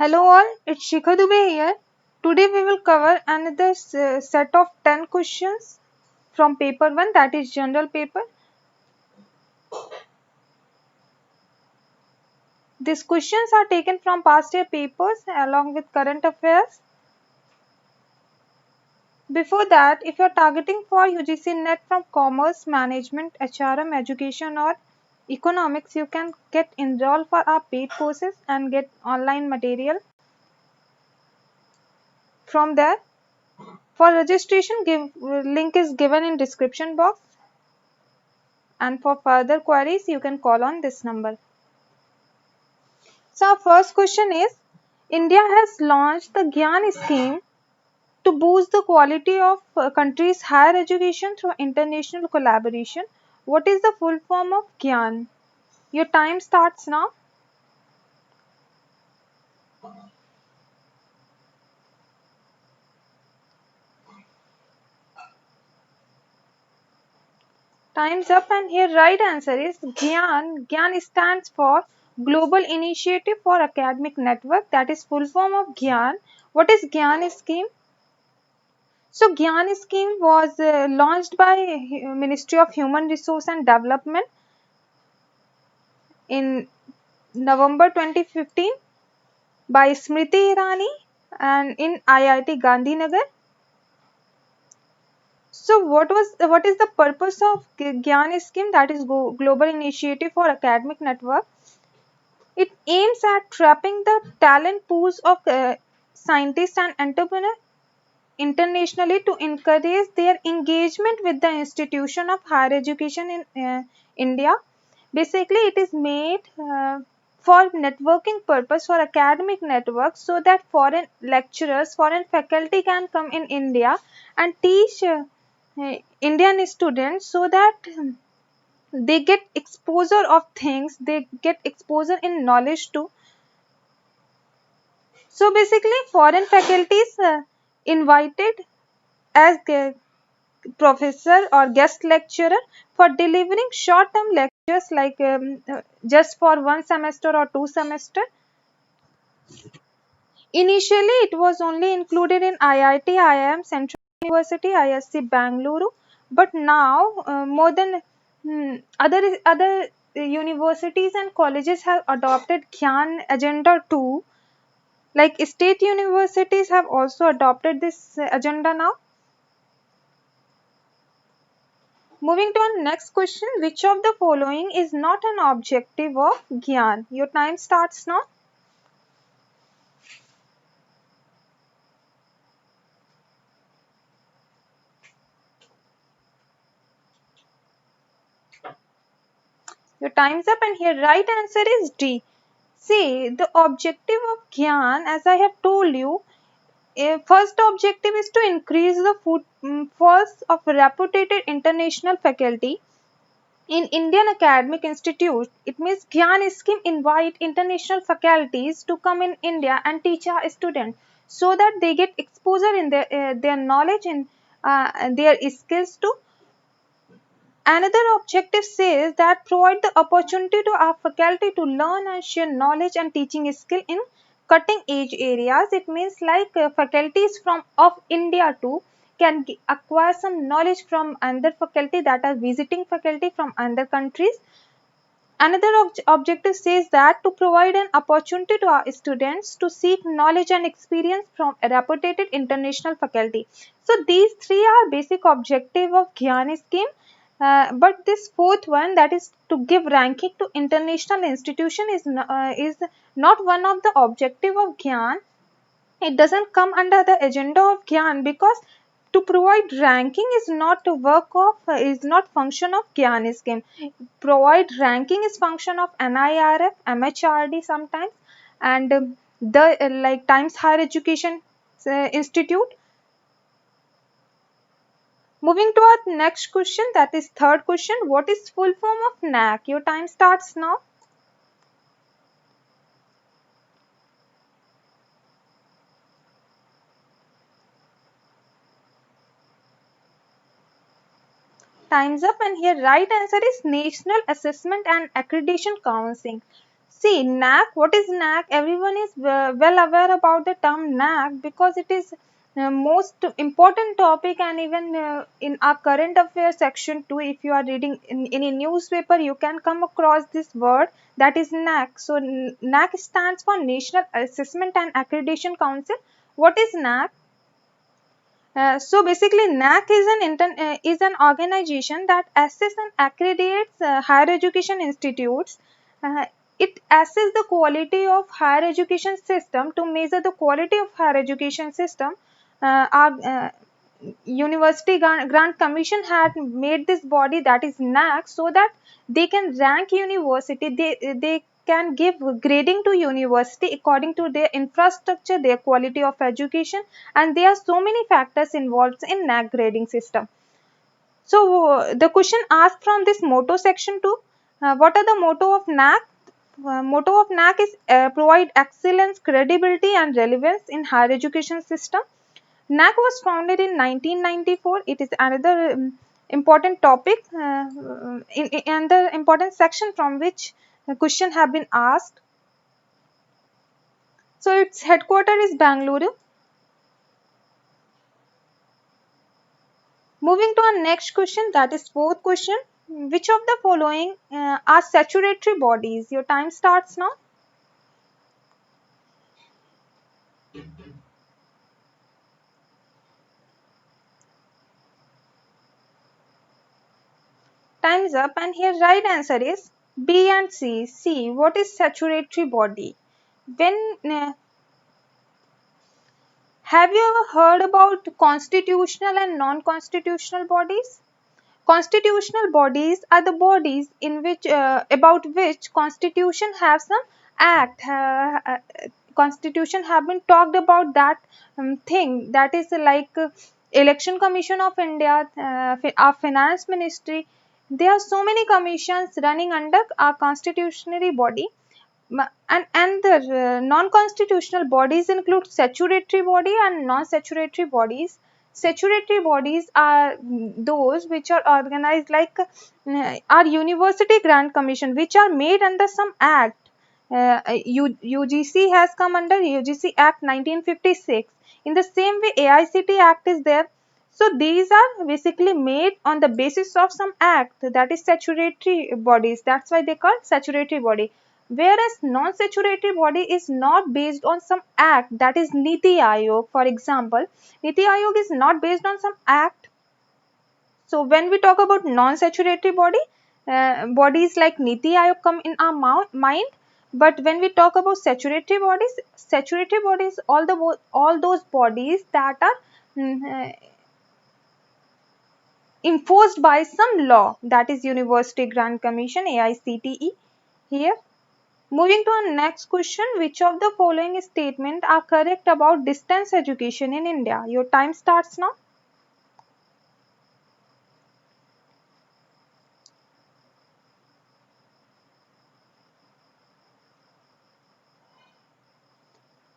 Hello all, it's Shikha Dubey here. Today we will cover another set of 10 questions from paper 1, that is general paper. These questions are taken from past year papers along with current affairs. Before that, if you are targeting for UGC NET from commerce, management, HRM, education or economics, you can get enrolled for our paid courses and get online material from there. For registration, link is given in description box. And for further queries, you can call on this number. So, our first question is India has launched the GYAN scheme to boost the quality of country's higher education through international collaboration. What is the full form of GYAN? Your time starts now. Time's up, and here right answer is GYAN. GYAN stands for Global Initiative for Academic Network, that is full form of GYAN. What is GYAN scheme? So GYAN scheme was launched by Ministry of Human Resource and Development in November 2015 by Smriti Irani and in IIT Gandhinagar. So what is the purpose of GYAN scheme, that is Global Initiative for Academic Network? It aims at trapping the talent pools of scientists and entrepreneurs internationally to encourage their engagement with the institution of higher education in India. Basically, it is made for networking purpose, for academic network, so that foreign lecturers, foreign faculty can come in India and teach Indian students, so that they get exposure of things, they get exposure in knowledge too. So basically, foreign faculties invited as professor or guest lecturer for delivering short term lectures like just for one semester or two semester. Initially it was only included in IIT, IIM, Central University, ISC Bangalore, but now more than other universities and colleges have adopted GYAN agenda too. Like state universities have also adopted this agenda now. Moving to our next question, which of the following is not an objective of GYAN? Your time starts now. Your time's up, and here right answer is D. See, the objective of GYAN, as I have told you, first objective is to increase the footfalls of reputed international faculty in Indian academic institutes. It means GYAN scheme invite international faculties to come in India and teach our students, so that they get exposure in their knowledge and their skills too. Another objective says that provide the opportunity to our faculty to learn and share knowledge and teaching skill in cutting edge areas. It means like faculties from of India too can acquire some knowledge from other faculty, that are visiting faculty from other countries. Another objective says that to provide an opportunity to our students to seek knowledge and experience from a reputed international faculty. So these three are basic objective of GYAN scheme. But this fourth one, that is to give ranking to international institution, is not one of the objective of GYAN. It doesn't come under the agenda of GYAN, because to provide ranking is not a work of is not function of GYAN scheme. Provide ranking is function of NIRF, MHRD sometimes, and the like Times Higher Education Institute. Moving to our next question, that is third question. What is full form of NAAC? Your time starts now. Time's up, and here right answer is National Assessment and Accreditation Council. See, NAC, what is NAC? Everyone is well aware about the term NAC because it is most important topic, and even in our current affairs section too, if you are reading in any newspaper, you can come across this word, that is NAC. So NAC stands for National Assessment and Accreditation Council. What is NAC? So basically, NAC is is an organization that assesses and accreditates higher education institutes. Uh, it assesses the quality of higher education system. To measure the quality of higher education system, our University Grant Commission had made this body, that is NAC, so that they can rank university. They can give grading to university according to their infrastructure, their quality of education, and there are so many factors involved in NAC grading system. So the question asked from this motto section too, what are the motto of NAC? Motto of NAC is provide excellence, credibility and relevance in higher education system. NAC was founded in 1994. It is another important topic and the important section from which a question have been asked. So its headquarters is Bangalore. Moving to our next question, that is fourth question. Which of the following are statutory bodies? Your time starts now. Time's up, and here right answer is B and C. C. What is statutory body? When Have you ever heard about constitutional and non-constitutional bodies? Constitutional bodies are the bodies in which about which constitution have some act. Constitution have been talked about that thing, that is like Election Commission of India, our Finance Ministry. There are so many commissions running under our constitutionary body. And the non-constitutional bodies include statutory body and non-statutory bodies. Statutory bodies are those which are organized like our University Grant Commission, which are made under some act. UGC has come under UGC Act 1956. In the same way, AICT Act is there. So these are basically made on the basis of some act, that is statutory bodies. That's why they call statutory body. Whereas non-statutory body is not based on some act, that is Niti Aayog. For example, Niti Aayog is not based on some act. So when we talk about non-statutory body, bodies like Niti Aayog come in our mind. But when we talk about statutory bodies, all those bodies that are enforced by some law, that is University Grant Commission, AICTE. Here, moving to our next question, which of the following statements are correct about distance education in India? Your time starts now.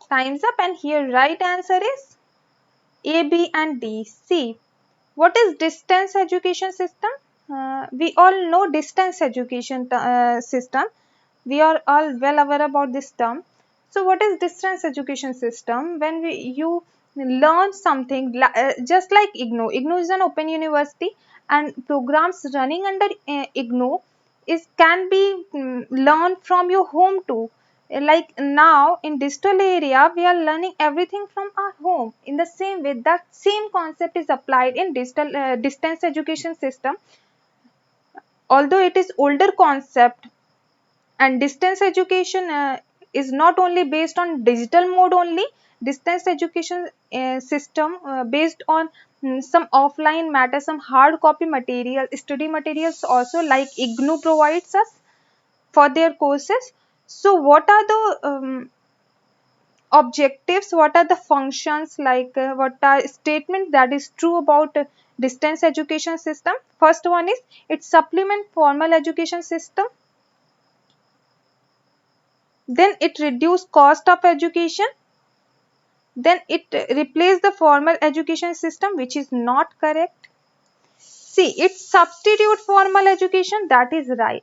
Time's up, and here right answer is A, B and D. C. What is distance education system? We all know distance education system. We are all well aware about this term. So what is distance education system? When you learn something just like IGNOU. IGNOU is an open university, and programs running under IGNOU can be learned from your home too. Like now in digital area, we are learning everything from our home. In the same way, that same concept is applied in digital distance education system. Although it is older concept, and distance education is not only based on digital mode only. Distance education system based on some offline matter, some hard copy material, study materials also, like IGNOU provides us for their courses. So what are the objectives, what are the functions, like what are statements that is true about distance education system? First one is it supplement formal education system. Then it reduce cost of education. Then it replace the formal education system, which is not correct. See, it substitute formal education, that is right.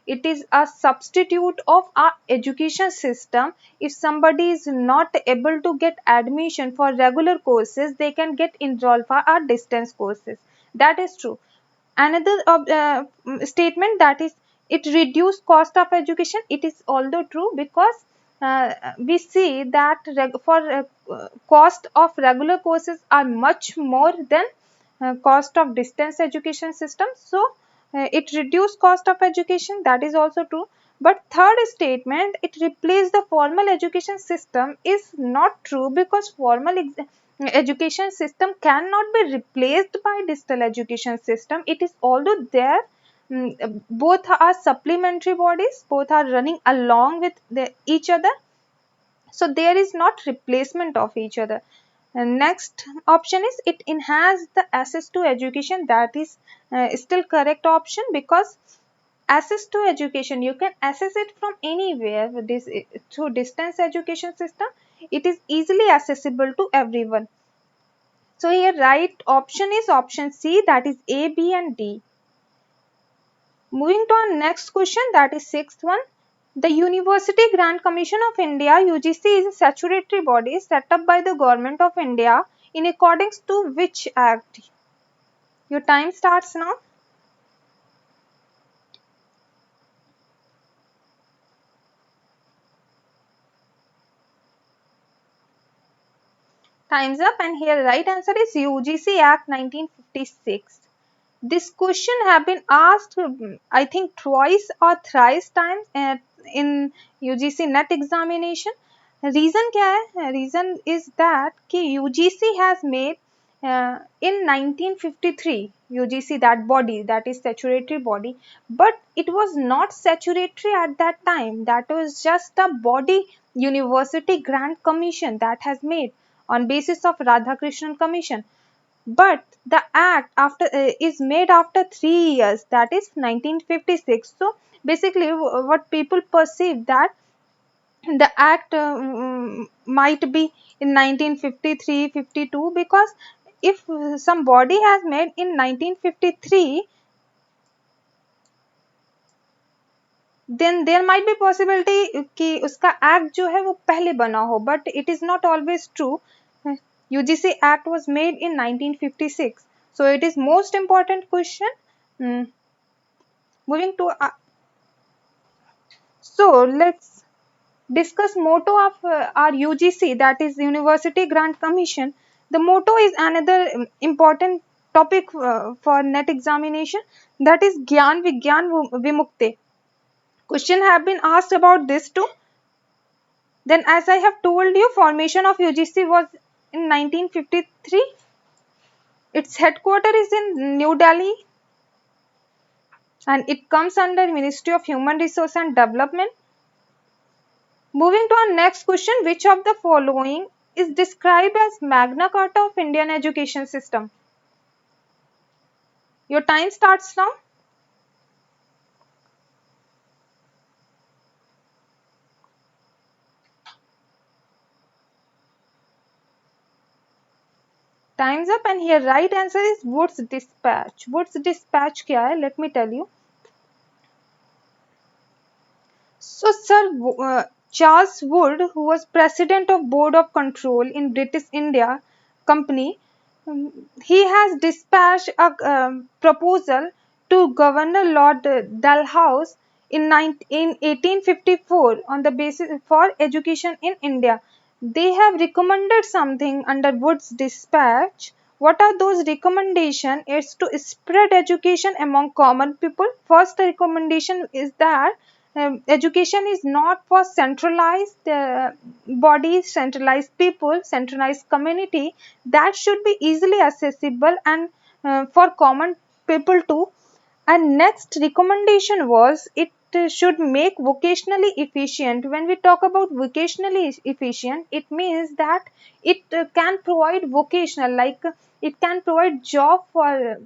It is a substitute of our education system. If somebody is not able to get admission for regular courses, they can get enrolled for our distance courses. That is true. Another statement, that is, it reduce cost of education. It is although true, because we see that for cost of regular courses are much more than cost of distance education system. So it reduce cost of education, that is also true. But third statement, it replace the formal education system, is not true, because formal education system cannot be replaced by digital education system. It is although there, both are supplementary bodies, both are running along with each other, so there is not replacement of each other. And next option is, it enhance the access to education. That is still correct option, because access to education, you can access it from anywhere. This through distance education system, it is easily accessible to everyone. So here right option is option C, that is A, B and D. Moving to our next question, that is sixth one. The University Grant Commission of India (UGC) is a statutory body set up by the Government of India in accordance to which act? Your time starts now. Time's up, and here right answer is UGC Act 1956. This question have been asked, I think twice or thrice times in UGC NET examination. Reason क्या है? Reason is that कि UGC has made in 1953, UGC, that body, that is statutory body, but it was not statutory at that time. That was just a body, University Grant Commission, that has made on basis of Radhakrishnan Commission. But the act after is made after 3 years, that is 1956. So basically what people perceive, that the act might be in 1953-52, because if somebody has made in 1953, then there might be possibility कि उसका act जो है वो पहले बना हो, but it is not always true. UGC Act was made in 1956, so it is most important question. Moving to so let's discuss motto of our UGC, that is University Grant Commission. The motto is another important topic for NET examination, that is Gyan Vigyan Vimukte. Question have been asked about this too. Then, as I have told you, formation of UGC was in 1953. Its headquarters is in New Delhi, and it comes under Ministry of Human Resource and Development. Moving to our next question, which of the following is described as Magna Carta of Indian education system? Your time starts now. Time's up, and here right answer is Wood's Dispatch. Wood's Dispatch क्या है? Let me tell you. So, Sir Charles Wood, who was president of Board of Control in British India Company, he has dispatched a proposal to Governor Lord Dalhousie in 1854 on the basis for education in India. They have recommended something under Wood's dispatch. What are those recommendations? It's to spread education among common people. First recommendation is that education is not for centralized bodies, centralized people, centralized community. That should be easily accessible and for common people too. And next recommendation was, it should make vocationally efficient. When we talk about vocationally efficient, it means that it can provide vocational, like it can provide job for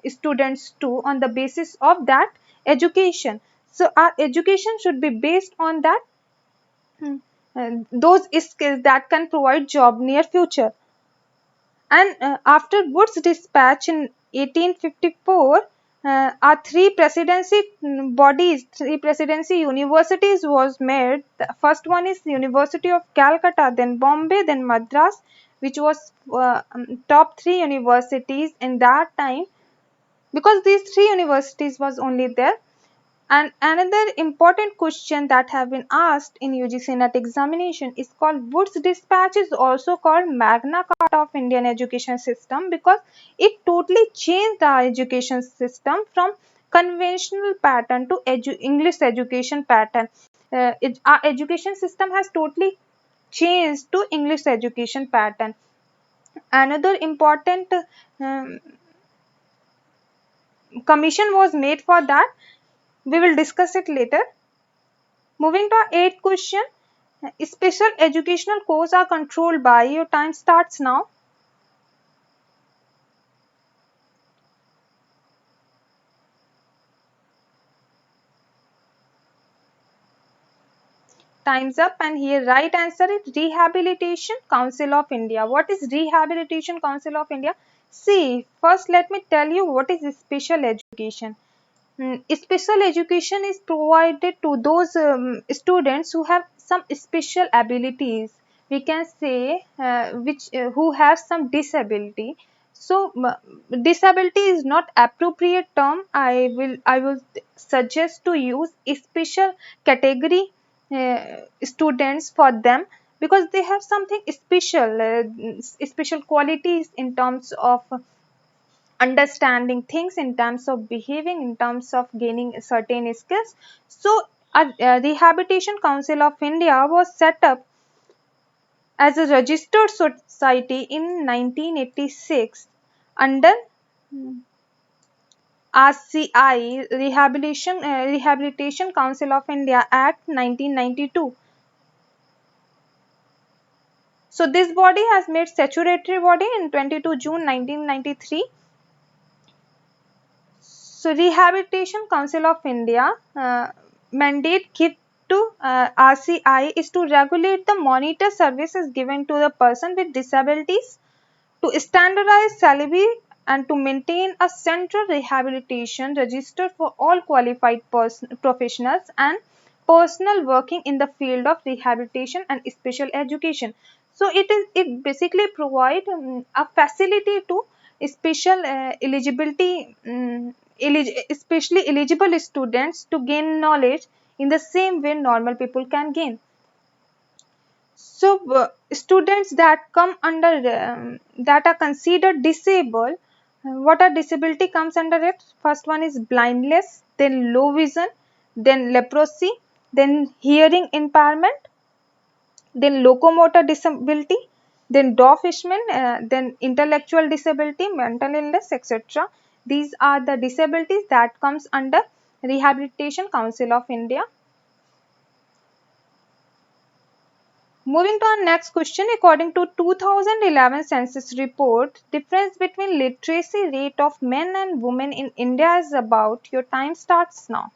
students too on the basis of that education. So our education should be based on that, those skills that can provide job near future. And after Wood's dispatch in 1854, Our three presidency universities was made. The first one is University of Calcutta, then Bombay, then Madras, which was top three universities in that time, because these three universities was only there. And another important question that have been asked in UGC NET examination is called Wood's Dispatch, is also called Magna Carta of Indian education system, because it totally changed our education system from conventional pattern to English education pattern. Our education system has totally changed to English education pattern. Another important um, commission was made for that. We will discuss it later. Moving to our eighth question. Special educational courses are controlled by, your time starts now. Time's up, and here right answer is Rehabilitation Council of India. What is Rehabilitation Council of India? See, first let me tell you what is special education. Special education is provided to those students who have some special abilities. We can say which who have some disability. So disability is not appropriate term. I will suggest to use special category students for them, because they have something special, special qualities in terms of understanding things, in terms of behaving, in terms of gaining certain skills. So, a Rehabilitation Council of India was set up as a registered society in 1986 under RCI, Rehabilitation Council of India Act 1992. So, this body has made statutory body in 22 June 1993. So, Rehabilitation Council of India mandate give to RCI is to regulate the monitor services given to the person with disabilities, to standardize salary, and to maintain a central rehabilitation register for all qualified professionals and personnel working in the field of rehabilitation and special education. So it basically provide a facility to special eligibility, especially eligible students to gain knowledge in the same way normal people can gain. So students that come under that are considered disabled, what are disability comes under it? First one is blindness, then low vision, then leprosy, then hearing impairment, then locomotor disability, then dwarfism, then intellectual disability, mental illness, etc. These are the disabilities that comes under Rehabilitation Council of India. Moving to our next question, according to 2011 census report, difference between literacy rate of men and women in India is about, your time starts now.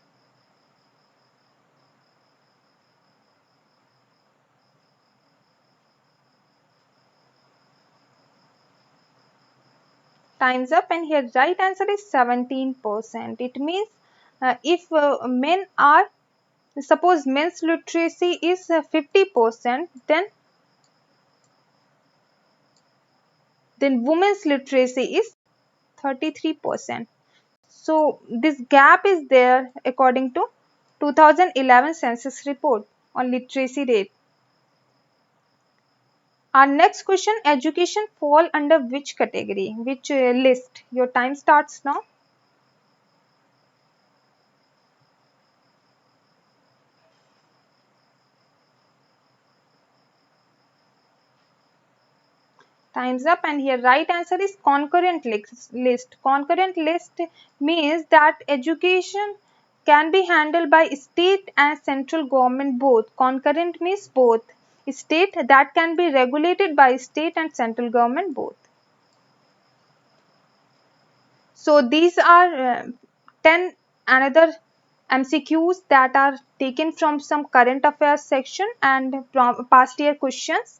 Time's up, and here right answer is 17%. It means if men are, suppose men's literacy is 50%, then women's literacy is 33%. So this gap is there according to 2011 census report on literacy rate. Our next question, education fall under which category, which list? Your time starts now. Time's up, and here right answer is concurrent list. Concurrent list means that education can be handled by state and central government both. Concurrent means both. State, that can be regulated by state and central government both. So these are 10 another MCQs that are taken from some current affairs section and from past year questions.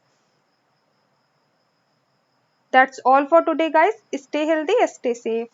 That's all for today, guys. Stay healthy, stay safe.